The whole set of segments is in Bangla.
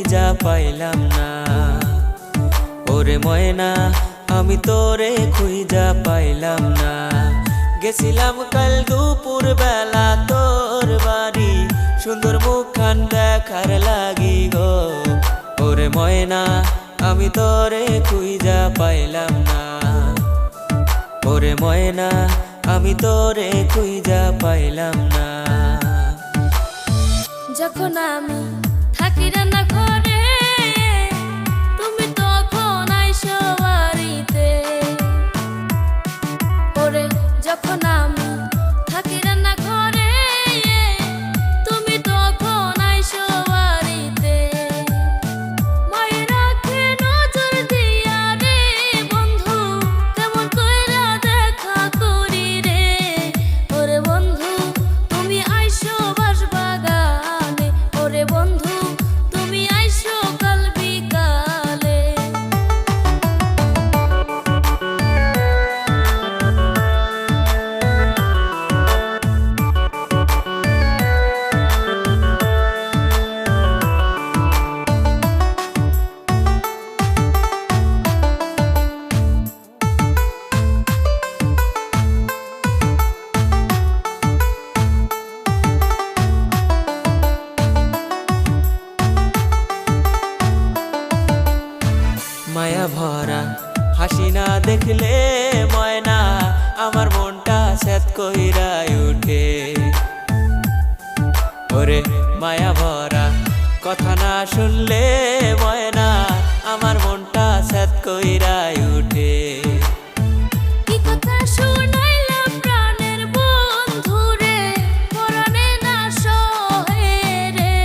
খুঁজা পাইলাম না। ওরে ময়না আমি তোরে খুঁজা পাইলাম না। গেছিলাম কাল দুপুর বেলা তোর বাড়ি, সুন্দর মুখখান দেখার লাগি গো। ওরে ময়না আমি তোরে খুঁজা পাইলাম না। ওরে ময়না আমি তোরে খুঁজা পাইলাম না। যখন আমি থাকি রান্না ঘরে, তুমি তখন আইসো বাড়িতে। ওরে যখন আমি থাকি রান্না ঘরে, তুমি তখন আইসো বাড়িতে। মায়ের রাখে নজর দিয়া রে বন্ধু, কেমন কইরা দেখা করি রে। ওরে বন্ধু তুমি আইসো বাঁশবাগানে, ওরে বন্ধু তুমি আইসো কাল বিকালে। মায়া ভরা হাসি না দেখলে ময়না আমার মনটা স্যাত কইরা উঠে। ওরে মায়া ভরা কথা না শুনলে ময়না আমার মনটা স্যাত কইরা উঠে। কি কথা শুনাইলা প্রাণের বন্ধু রে, পরাণে না সহে রে।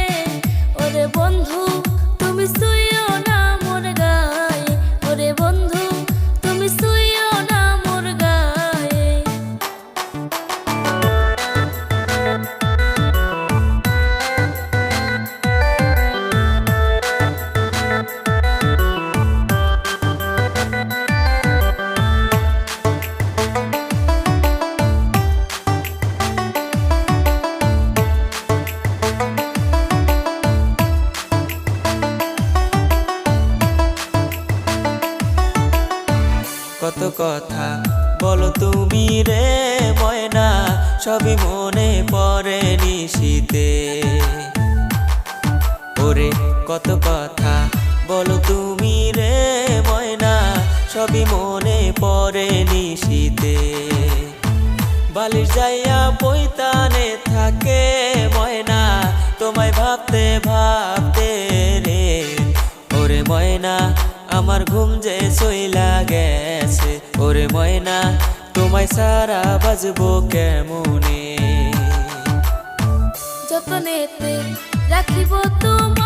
ওরে বন্ধু তুমি শুইও না মোর গায়ে, ওরে বন্ধু তুমি শুইও না মোর গায়ে। কত কথা বলো তুমি রে ময়না, সবই মনে পড়ে নিশিতে। ওরে কত কথা বলো তুমি রে ময়না, সবই মনে পড়ে নিশিতে। বালিশ যাইয়া পৈতানে থাকে ময়না, তোমায় ভাবতে ভাবতে রে। ওরে ময়না আমার ঘুম যে চইলা গেছে। ওরে ময়না তোমায় সারা বাজবো কেমনে। যতনেতে রাখিব তোমার